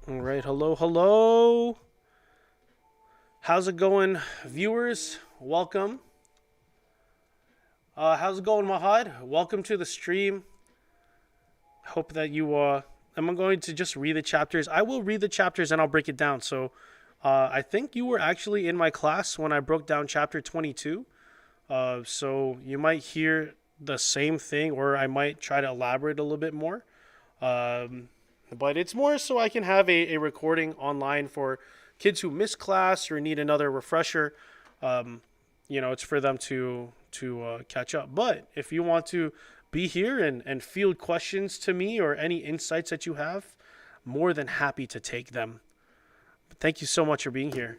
All right, hello, hello. How's it going, viewers? Welcome. How's it going, Mahad? Welcome to the stream. Hope that you I'm going to just read the chapters. I will read the chapters and I'll break it down. So, I think you were actually in my class when I broke down chapter 22. So you might hear the same thing, or I might try to elaborate a little bit more. But it's more so I can have a recording online for kids who miss class or need another refresher. It's for them to catch up. But if you want to be here and field questions to me or any insights that you have, more than happy to take them. But thank you so much for being here.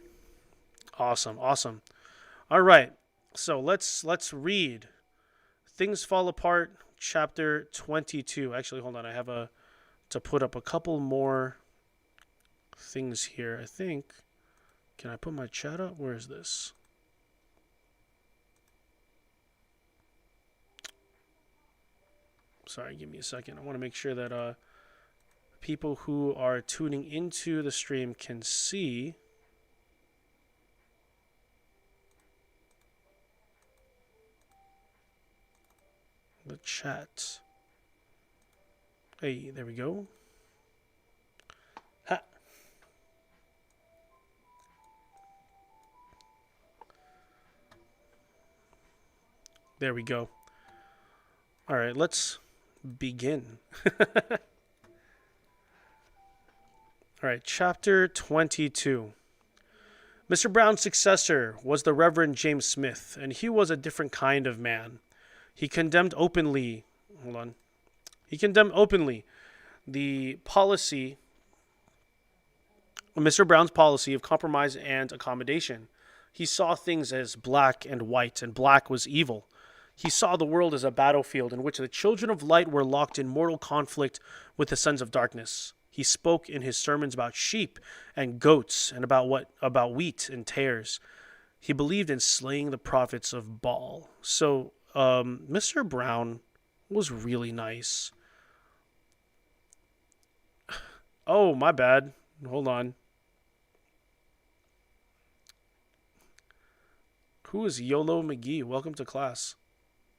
Awesome, awesome. All right, so let's read. Things Fall Apart, chapter 22. Actually, hold on. I have to put up a couple more things here. I think. Can I put my chat up? Where is this? Sorry, give me a second. I want to make sure that people who are tuning into the stream can see the chat. Hey, there we go. Ha. There we go. All right, let's begin. All right, chapter 22. Mr. Brown's successor was the Reverend James Smith, and he was a different kind of man. He condemned openly the policy, Mr. Brown's policy of compromise and accommodation. He saw things as black and white, and black was evil. He saw the world as a battlefield in which the children of light were locked in mortal conflict with the sons of darkness. He spoke in his sermons about sheep and goats and about wheat and tares. He believed in slaying the prophets of Baal. So, Mr. Brown was really nice. Oh, my bad. Hold on. Who is YOLO McGee? Welcome to class.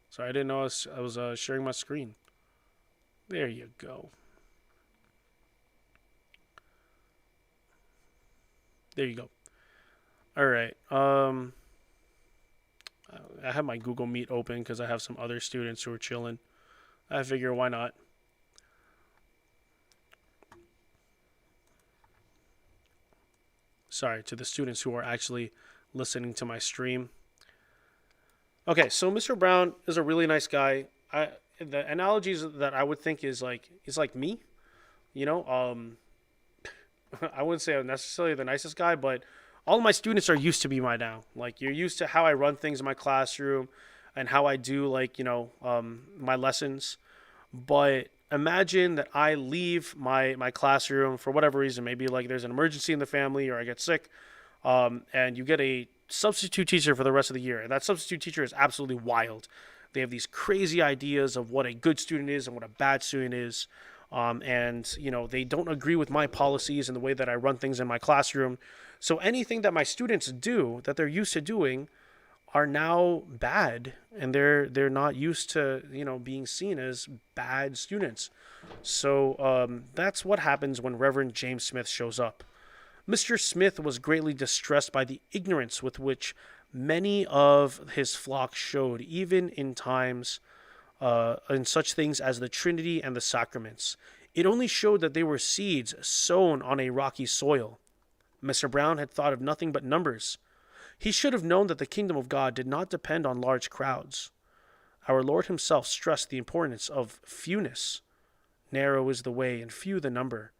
Sorry, I didn't know I was sharing my screen. There you go. There you go. All right. I have my Google Meet open because I have some other students who are chilling. I figure why not. Sorry to the students who are actually listening to my stream. Okay, so Mr. Brown is a really nice guy. The analogies that I would think is like me, you know. I wouldn't say I'm necessarily the nicest guy, but all of my students are used to be my now. Like you're used to how I run things in my classroom and how I do my lessons. But imagine that I leave my classroom for whatever reason, maybe like there's an emergency in the family or I get sick, and you get a substitute teacher for the rest of the year. And that substitute teacher is absolutely wild. They have these crazy ideas of what a good student is and what a bad student is. And, they don't agree with my policies and the way that I run things in my classroom. So anything that my students do that they're used to doing are now bad, and they're not used to being seen as bad students. So that's what happens when Reverend James Smith shows up. Mr. Smith was greatly distressed by the ignorance with which many of his flock showed, even in times in such things as the Trinity and the sacraments. It only showed that they were seeds sown on a rocky soil. Mr. Brown had thought of nothing but numbers. He should have known that the kingdom of God did not depend on large crowds. Our Lord himself stressed the importance of fewness. Narrow is the way and few the number.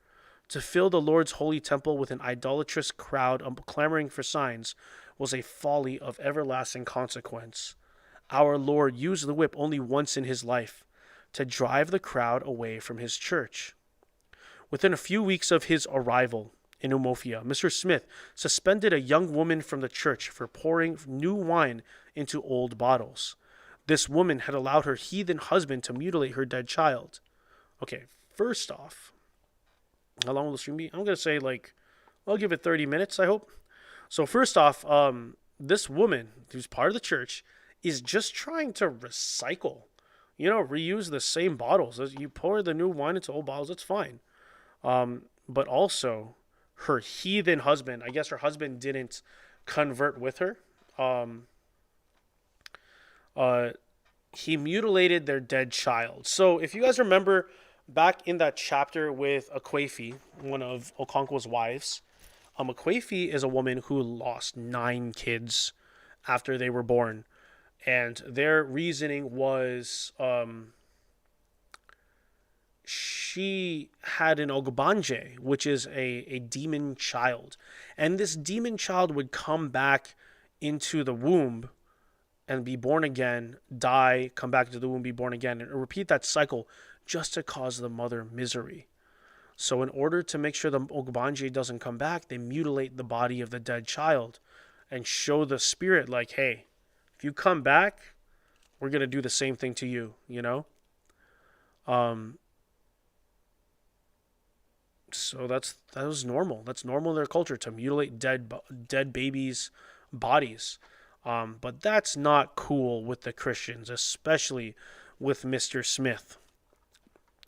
To fill the Lord's holy temple with an idolatrous crowd clamoring for signs was a folly of everlasting consequence. Our Lord used the whip only once in his life, to drive the crowd away from his church. Within a few weeks of his arrival in Umofia, Mr. Smith suspended a young woman from the church for pouring new wine into old bottles. This woman had allowed her heathen husband to mutilate her dead child. Okay, first off, how long will the stream be? I'm going to say, I'll give it 30 minutes, I hope. So first off, this woman, who's part of the church, is just trying to recycle, reuse the same bottles. You pour the new wine into old bottles, that's fine. But also, her heathen husband, I guess her husband didn't convert with her. He mutilated their dead child. So if you guys remember back in that chapter with Akwefi, one of Okonkwo's wives, Akwefi is a woman who lost 9 kids after they were born. And their reasoning was she had an Ogbanje, which is a demon child. And this demon child would come back into the womb and be born again, die, come back into the womb, be born again, and repeat that cycle just to cause the mother misery. So in order to make sure the Ogbanje doesn't come back, they mutilate the body of the dead child and show the spirit like, hey, if you come back, we're going to do the same thing to you, So that was normal. That's normal in their culture to mutilate dead babies' bodies. But that's not cool with the Christians, especially with Mr. Smith.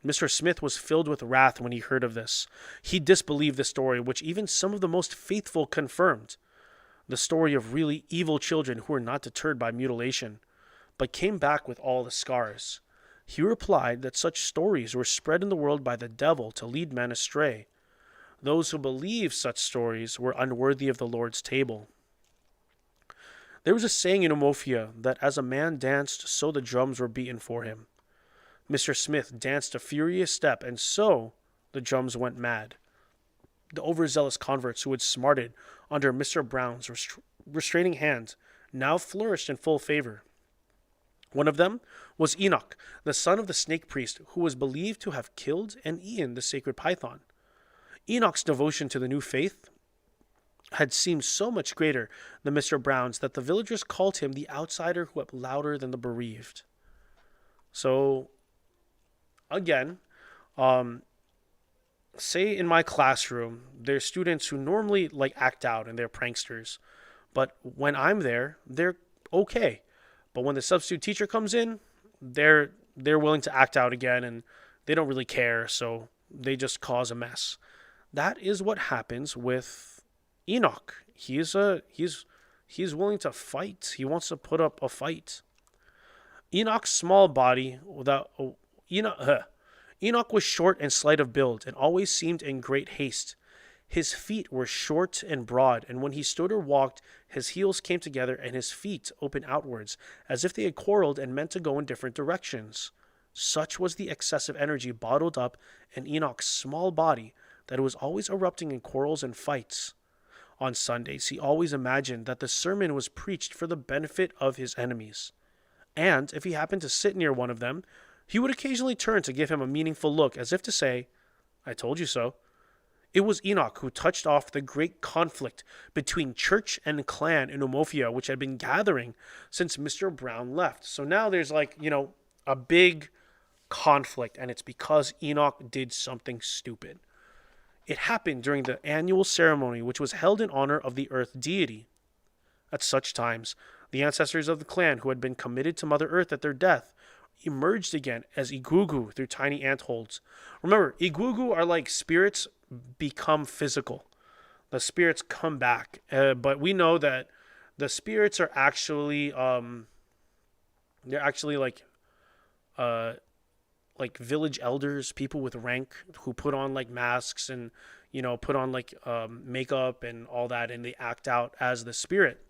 Mr. Smith was filled with wrath when he heard of this. He disbelieved the story, which even some of the most faithful confirmed. The story of really evil children who were not deterred by mutilation, but came back with all the scars. He replied that such stories were spread in the world by the devil to lead men astray. Those who believed such stories were unworthy of the Lord's table. There was a saying in Umofia that as a man danced, so the drums were beaten for him. Mr. Smith danced a furious step, and so the drums went mad. The overzealous converts who had smarted under Mr. Brown's restraining hand now flourished in full favor. One of them was Enoch, the son of the snake priest, who was believed to have killed and eaten the sacred python. Enoch's devotion to the new faith had seemed so much greater than Mr. Brown's that the villagers called him the outsider who wept louder than the bereaved. So, again, say in my classroom, there's students who normally act out and they're pranksters. But when I'm there, they're okay. But when the substitute teacher comes in, they're willing to act out again and they don't really care, so they just cause a mess. That is what happens with Enoch, he's willing to fight. He wants to put up a fight. Enoch's small body without Enoch was short and slight of build, and always seemed in great haste. His feet were short and broad, and when he stood or walked, his heels came together, and his feet opened outwards, as if they had quarreled and meant to go in different directions. Such was the excessive energy bottled up in Enoch's small body that it was always erupting in quarrels and fights. On Sundays, he always imagined that the sermon was preached for the benefit of his enemies. And if he happened to sit near one of them, he would occasionally turn to give him a meaningful look, as if to say, "I told you so." It was Enoch who touched off the great conflict between church and clan in Umofia, which had been gathering since Mr. Brown left. So now there's a big conflict, and it's because Enoch did something stupid. It happened during the annual ceremony, which was held in honor of the Earth deity. At such times, the ancestors of the clan who had been committed to Mother Earth at their death emerged again as Igugu through tiny ant holes. Remember, Igugu are like spirits become physical. The spirits come back, but we know that the spirits are actually they're actually like village elders, people with rank who put on like masks and put on like makeup and all that, and they act out as the spirit.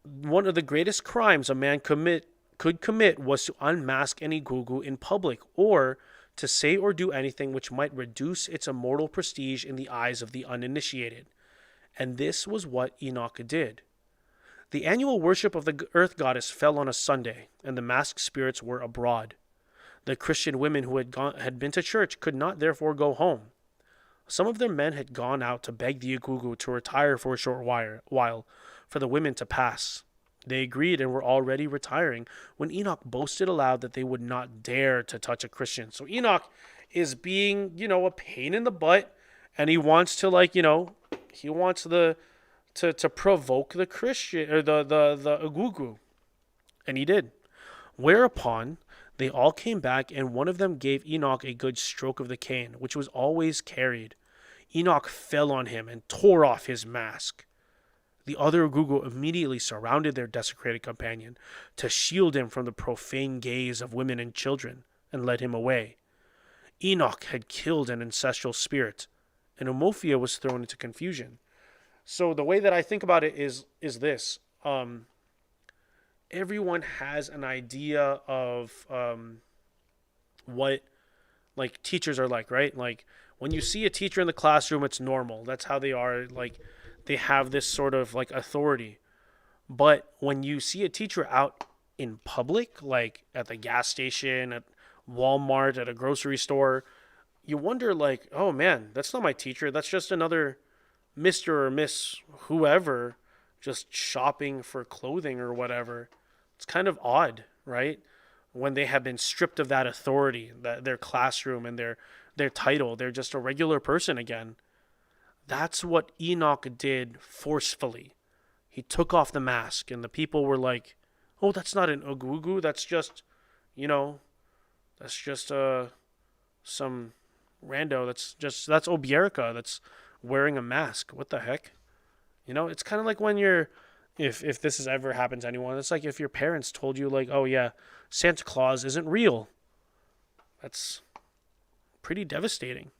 One of the greatest crimes a man could commit was to unmask any Gugu in public, or to say or do anything which might reduce its immortal prestige in the eyes of the uninitiated. And this was what Enoch did. The annual worship of the earth goddess fell on a Sunday, and the masked spirits were abroad. The Christian women who had been to church could not therefore go home. Some of their men had gone out to beg the Igugu to retire for a short while, for the women to pass. They agreed and were already retiring when Enoch boasted aloud that they would not dare to touch a Christian. So Enoch is being, a pain in the butt, and he wants to he wants to provoke the Christian or the Igugu. And he did. Whereupon they all came back, and one of them gave Enoch a good stroke of the cane, which was always carried. Enoch fell on him and tore off his mask. The other Igugu immediately surrounded their desecrated companion to shield him from the profane gaze of women and children, and led him away. Enoch had killed an ancestral spirit, and Umofia was thrown into confusion. So the way that I think about it is this. Everyone has an idea of what like teachers are like, right? Like when you see a teacher in the classroom, it's normal. That's how they are. Like they have this sort of like authority. But when you see a teacher out in public, like at the gas station, at Walmart, at a grocery store, you wonder like, oh man, that's not my teacher. That's just another Mr. or Miss whoever just shopping for clothing or whatever. It's kind of odd, right? When they have been stripped of that authority, their classroom and their title, they're just a regular person again. That's what Enoch did forcefully. He took off the mask, and the people were like, "Oh, that's not an Igugu. That's just, some rando. That's Obierica. That's wearing a mask. What the heck?" It's kind of like when if this has ever happened to anyone, it's like if your parents told you like, "Oh yeah, Santa Claus isn't real." That's pretty devastating.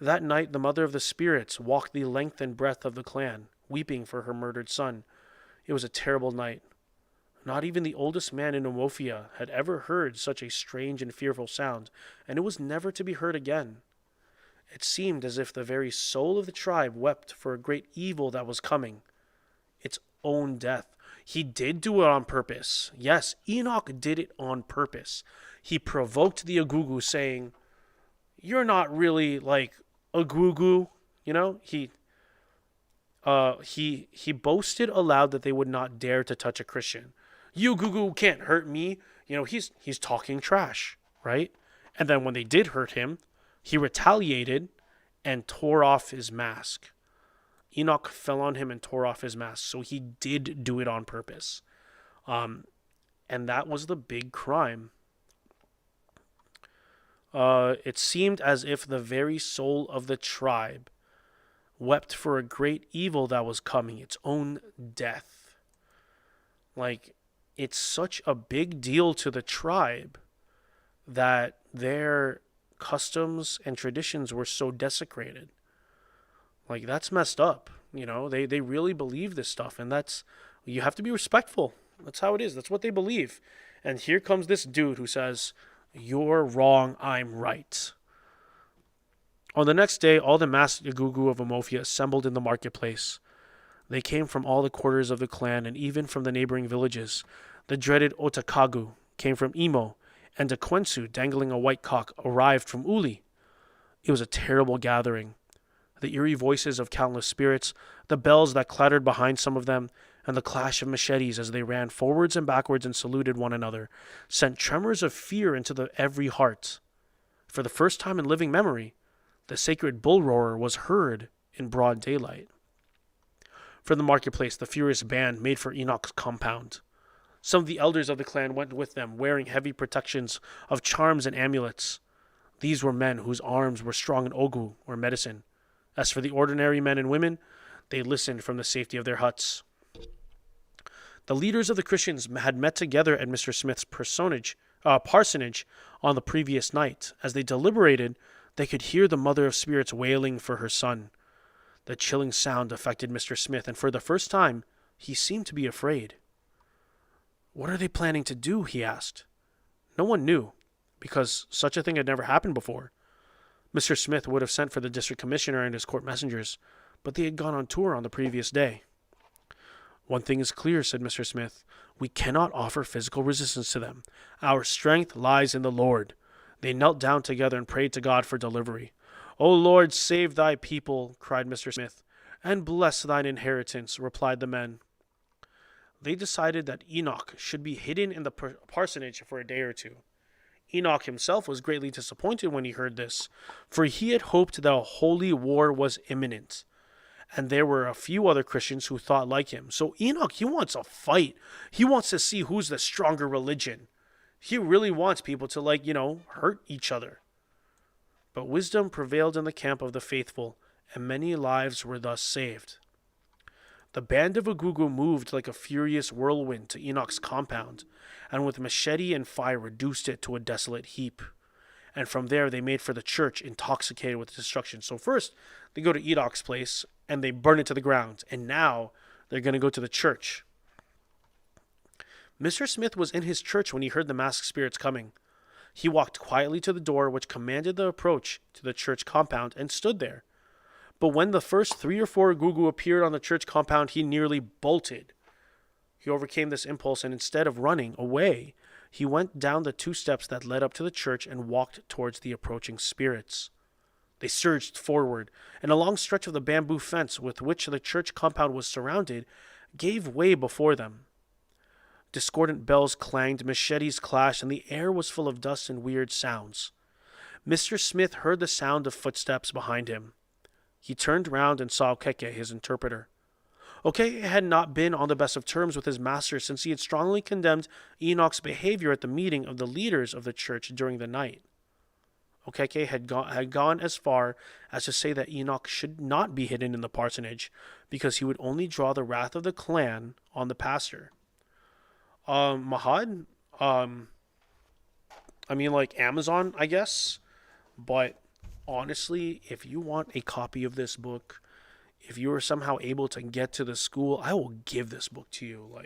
That night, the mother of the spirits walked the length and breadth of the clan, weeping for her murdered son. It was a terrible night. Not even the oldest man in Umofia had ever heard such a strange and fearful sound, and it was never to be heard again. It seemed as if the very soul of the tribe wept for a great evil that was coming. Its own death. He did do it on purpose. Yes, Enoch did it on purpose. He provoked the Igugu, saying, "You're not really like Igugu." He boasted aloud that they would not dare to touch a Christian. "You Igugu can't hurt me." He's talking trash, right? And then when they did hurt him, he retaliated and tore off his mask. Enoch fell on him and tore off his mask. So he did do it on purpose. And that was the big crime. It seemed as if the very soul of the tribe wept for a great evil that was coming, its own death. Like, it's such a big deal to the tribe that their customs and traditions were so desecrated. Like, that's messed up. They really believe this stuff, and you have to be respectful. That's how it is. That's what they believe. And here comes this dude who says, "You're wrong, I'm right." On the next day, all the masked Igugu of Amofia assembled in the marketplace. They came from all the quarters of the clan and even from the neighboring villages. The dreaded Otakagu came from Imo, and Dekwensu, dangling a white cock, arrived from Uli. It was a terrible gathering. The eerie voices of countless spirits, the bells that clattered behind some of them, and the clash of machetes as they ran forwards and backwards and saluted one another, sent tremors of fear into every heart. For the first time in living memory, the sacred bull roarer was heard in broad daylight. From the marketplace, the furious band made for Enoch's compound. Some of the elders of the clan went with them, wearing heavy protections of charms and amulets. These were men whose arms were strong in ogu, or medicine. As for the ordinary men and women, they listened from the safety of their huts. The leaders of the Christians had met together at Mr. Smith's parsonage on the previous night. As they deliberated, they could hear the mother of spirits wailing for her son. The chilling sound affected Mr. Smith, and for the first time, he seemed to be afraid. "What are they planning to do?" he asked. No one knew, because such a thing had never happened before. Mr. Smith would have sent for the district commissioner and his court messengers, but they had gone on tour on the previous day. "One thing is clear," said Mr. Smith. "We cannot offer physical resistance to them. Our strength lies in the Lord." They knelt down together and prayed to God for delivery. "O Lord, save thy people," cried Mr. Smith. "And bless thine inheritance," replied the men. They decided that Enoch should be hidden in the parsonage for a day or two. Enoch himself was greatly disappointed when he heard this, for he had hoped that a holy war was imminent, and there were a few other Christians who thought like him. So Enoch, he wants a fight. He wants to see who's the stronger religion. He really wants people to, hurt each other. But wisdom prevailed in the camp of the faithful, and many lives were thus saved. The band of Igugu moved like a furious whirlwind to Enoch's compound, and with machete and fire reduced it to a desolate heap. And from there they made for the church, intoxicated with destruction. So first, they go to Enoch's place, and they burn it to the ground. And now, they're going to go to the church. Mr. Smith was in his church when he heard the masked spirits coming. He walked quietly to the door which commanded the approach to the church compound and stood there. But when the first 3 or 4 Gugu appeared on the church compound, he nearly bolted. He overcame this impulse, and instead of running away, he went down the 2 steps that led up to the church and walked towards the approaching spirits. They surged forward, and a long stretch of the bamboo fence with which the church compound was surrounded gave way before them. Discordant bells clanged, machetes clashed, and the air was full of dust and weird sounds. Mr. Smith heard the sound of footsteps behind him. He turned round and saw Okeke, his interpreter. Okeke had not been on the best of terms with his master since he had strongly condemned Enoch's behavior at the meeting of the leaders of the church during the night. Okeke had gone as far as to say that Enoch should not be hidden in the parsonage because he would only draw the wrath of the clan on the pastor. Mahad, Amazon, I guess, but honestly, if you want a copy of this book, if you are somehow able to get to the school, I will give this book to you.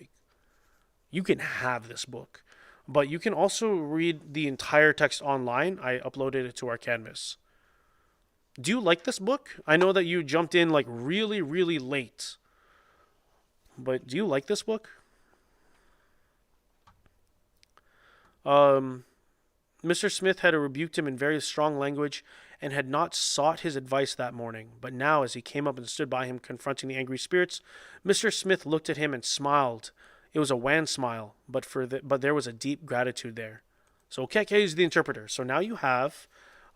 You can have this book. But you can also read the entire text online. I uploaded it to our canvas. Do you like this book? I know that you jumped in really, really late. But do you like this book? Mr. Smith had rebuked him in very strong language and had not sought his advice that morning. But now, as he came up and stood by him, confronting the angry spirits, Mr. Smith looked at him and smiled. It was a wan smile, but there was a deep gratitude there. So Okeke is the interpreter. So now you have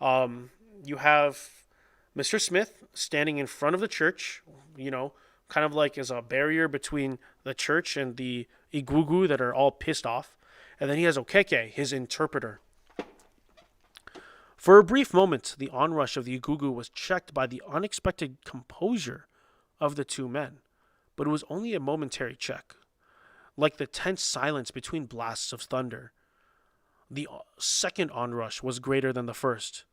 Mr. Smith standing in front of the church, kind of like as a barrier between the church and the Igugu that are all pissed off. And then he has Okeke, his interpreter. For a brief moment, the onrush of the Igugu was checked by the unexpected composure of the two men, but it was only a momentary check. Like the tense silence between blasts of thunder, the second onrush was greater than the first.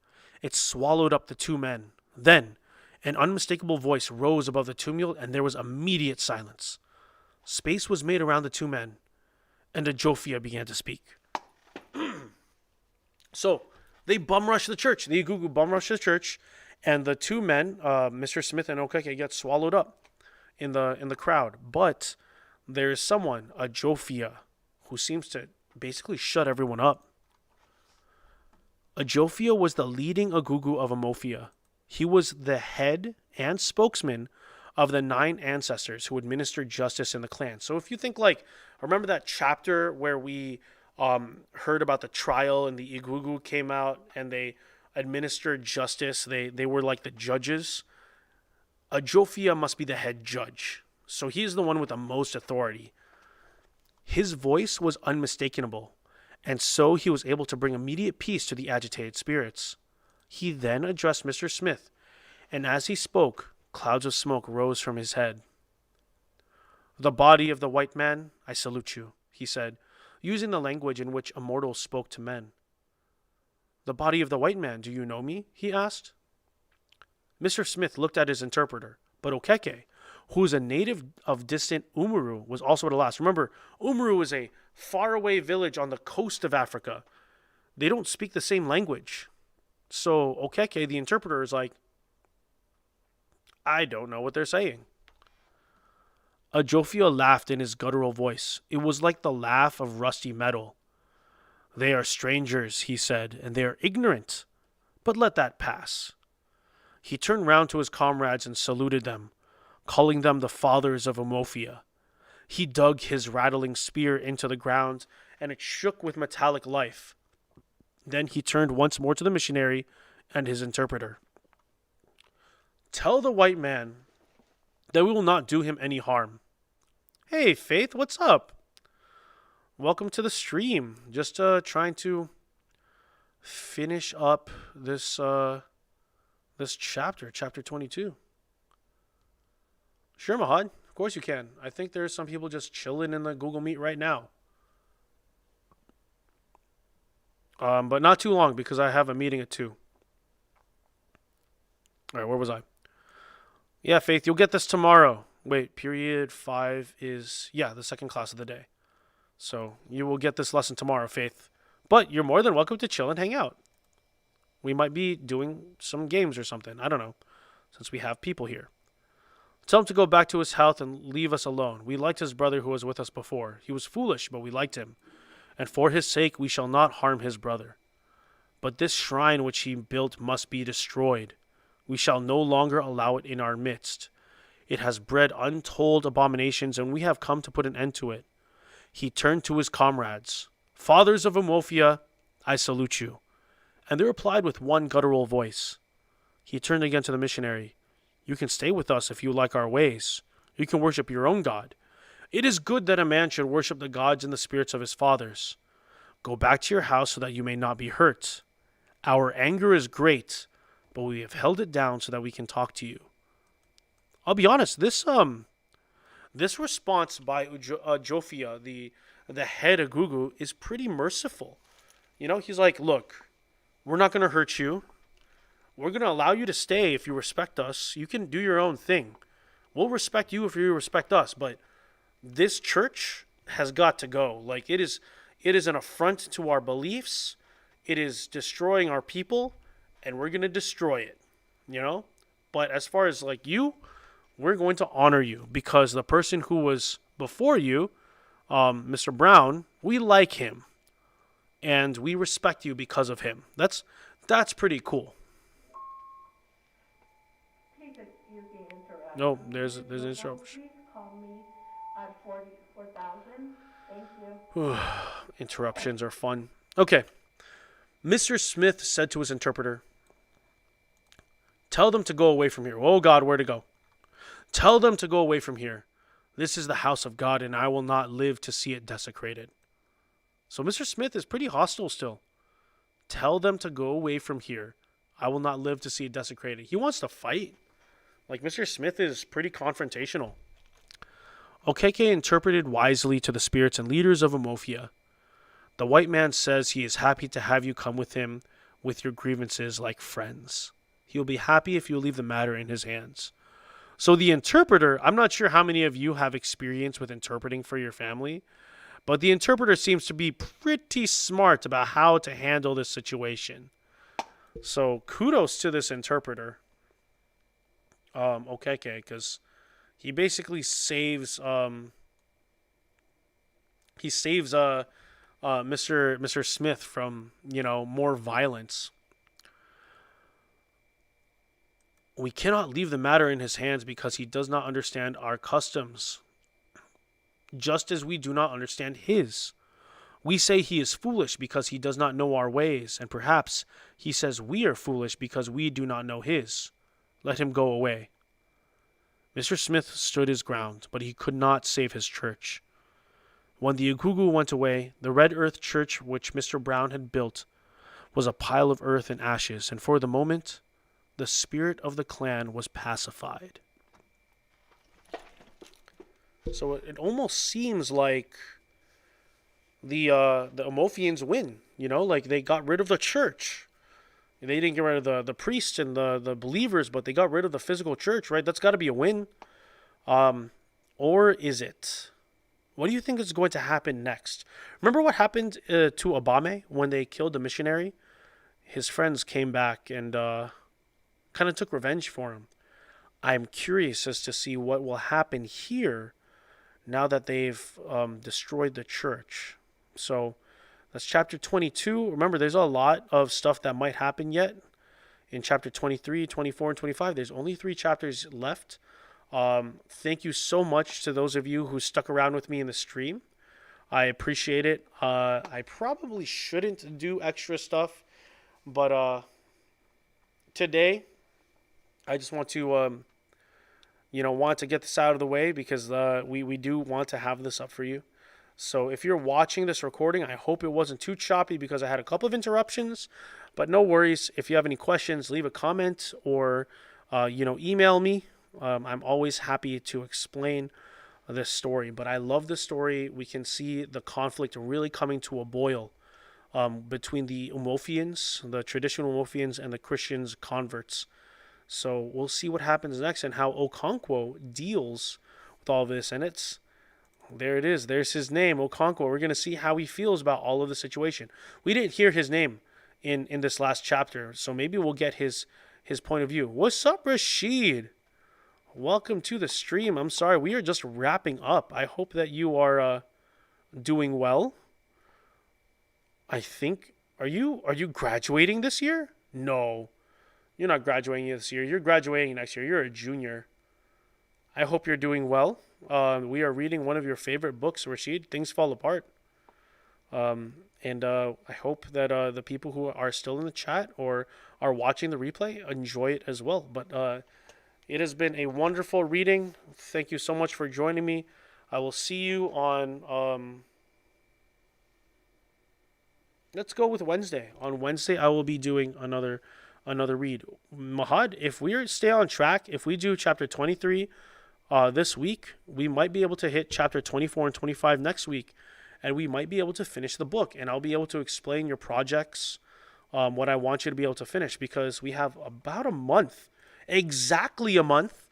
It swallowed up the two men. Then, an unmistakable voice rose above the tumult, and there was immediate silence. Space was made around the two men, and Ajofia began to speak. So, they bum rush the church. The Igugu bum rush the church, and the two men, Mr. Smith and Okeke, get swallowed up in the crowd. But there is someone, Ajofia, who seems to basically shut everyone up. Ajofia was the leading Igugu of Amofia. He was the head and spokesman of the 9 ancestors who administered justice in the clan. So if you think remember that chapter where we heard about the trial and the Igugu came out and they administered justice. They were like the judges. Ajofia must be the head judge. So he's the one with the most authority. His voice was unmistakable, and so he was able to bring immediate peace to the agitated spirits. He then addressed Mr. Smith, and as he spoke, clouds of smoke rose from his head. "The body of the white man, I salute you," he said, using the language in which immortals spoke to men. "The body of the white man, do you know me?" he asked. Mr. Smith looked at his interpreter, but Okeke, who is a native of distant Umuru, was also at a loss. Remember, Umuru is a faraway village on the coast of Africa. They don't speak the same language. So Okeke, the interpreter, is like, I don't know what they're saying. Ajofia laughed in his guttural voice. It was like the laugh of rusty metal. "They are strangers," he said, "and they are ignorant. But let that pass." He turned round to his comrades and saluted them, calling them the fathers of Amofia. He dug his rattling spear into the ground, and it shook with metallic life. Then he turned once more to the missionary and his interpreter. "Tell the white man that we will not do him any harm." "Hey, Faith, what's up?" "Welcome to the stream. Just trying to finish up this chapter 22. "Sure, Mahad. Of course you can. I think there's some people just chilling in the Google Meet right now. But not too long because I have a meeting at 2. All right, where was I? Yeah, Faith, you'll get this tomorrow. Wait, period 5 is, the second class of the day. So you will get this lesson tomorrow, Faith. But you're more than welcome to chill and hang out. We might be doing some games or something. I don't know, since we have people here. Tell him to go back to his house and leave us alone. We liked his brother who was with us before. He was foolish, but we liked him. And for his sake, we shall not harm his brother. But this shrine which he built must be destroyed. We shall no longer allow it in our midst. It has bred untold abominations, and we have come to put an end to it." He turned to his comrades. "Fathers of Amofia, I salute you." And they replied with one guttural voice. He turned again to the missionary. "You can stay with us if you like our ways. You can worship your own God. It is good that a man should worship the gods and the spirits of his fathers. Go back to your house so that you may not be hurt. Our anger is great, but we have held it down so that we can talk to you." I'll be honest, this response by Jofia, the head of Gugu, is pretty merciful. He's like, "Look, we're not going to hurt you. We're going to allow you to stay if you respect us. You can do your own thing. We'll respect you if you respect us, but this church has got to go. Like, it is an affront to our beliefs. It is destroying our people, and we're going to destroy it, But as far as, you, we're going to honor you because the person who was before you, Mr. Brown, we like him, and we respect you because of him." That's pretty cool. Please excuse the interruption. No, there's an interruption. Please call me at 44,000. Thank you. Interruptions are fun. Okay. Mr. Smith said to his interpreter, "Tell them to go away from here." Oh God, where to go? "Tell them to go away from here. This is the house of God, and I will not live to see it desecrated." So Mr. Smith is pretty hostile still. Tell them to go away from here. I will not live to see it desecrated. He wants to fight. Like, Mr. Smith is pretty confrontational. Okeke interpreted wisely to the spirits and leaders of Umofia. The white man says he is happy to have you come with him with your grievances like friends. He will be happy if you leave the matter in his hands. So the interpreter, I'm not sure how many of you have experience with interpreting for your family, but the interpreter seems to be pretty smart about how to handle this situation. So kudos to this interpreter, Okeke, because he basically saves Mr. Smith from, more violence. We cannot leave the matter in his hands because he does not understand our customs, just as we do not understand his. We say he is foolish because he does not know our ways, and perhaps he says we are foolish because we do not know his. Let him go away. Mr. Smith stood his ground, but he could not save his church. When the Igugu went away, the red earth church which Mr. Brown had built was a pile of earth and ashes, and for the moment, the spirit of the clan was pacified. So it almost seems like the Umofians win. Like they got rid of the church. They didn't get rid of the priests and the believers, but they got rid of the physical church, right? That's got to be a win. Or is it? What do you think is going to happen next? Remember what happened to Obame when they killed the missionary? His friends came back and kind of took revenge for him. I'm curious as to see what will happen here now that they've destroyed the church. So that's chapter 22. Remember, there's a lot of stuff that might happen yet. In chapter 23, 24, and 25, there's only 3 chapters left. Thank you so much to those of you who stuck around with me in the stream. I appreciate it. I probably shouldn't do extra stuff, but today I just want to get this out of the way because we do want to have this up for you. So if you're watching this recording, I hope it wasn't too choppy because I had a couple of interruptions, but no worries. If you have any questions, leave a comment or email me. I'm always happy to explain this story, but I love this story. We can see the conflict really coming to a boil between the Umofians, the traditional Umofians, and the Christians converts. So we'll see what happens next and how Okonkwo deals with all this. And there it is. There's his name, Okonkwo. We're going to see how he feels about all of the situation. We didn't hear his name in this last chapter, so maybe we'll get his point of view. What's up, Rashid? Welcome to the stream. I'm sorry, we are just wrapping up. I hope that you are doing well. I think, are you graduating this year? No, you're not graduating this year. You're graduating next year. You're a junior. I hope you're doing well. We are reading one of your favorite books, Rashid, Things Fall Apart. And I hope that the people who are still in the chat or are watching the replay enjoy it as well. But it has been a wonderful reading. Thank you so much for joining me. I will see you on... let's go with Wednesday. On Wednesday, I will be doing another read. Mahad, if we stay on track, if we do chapter 23 this week, we might be able to hit chapter 24 and 25 next week, and we might be able to finish the book, and I'll be able to explain your projects, what I want you to be able to finish, because we have about a month, exactly a month,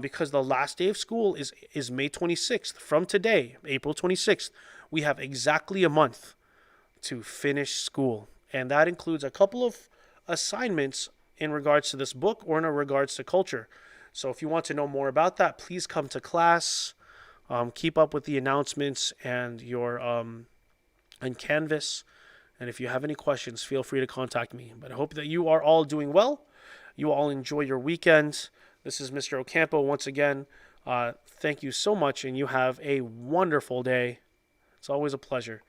because the last day of school is May 26th. From today, April 26th, we have exactly a month to finish school, and that includes a couple of assignments in regards to this book or in regards to culture. So if you want to know more about that, please come to class. Keep up with the announcements and your and Canvas. And if you have any questions, feel free to contact me. But I hope that you are all doing well. You all enjoy your weekend. This is Mr. Ocampo once again. Thank you so much, and you have a wonderful day. It's always a pleasure.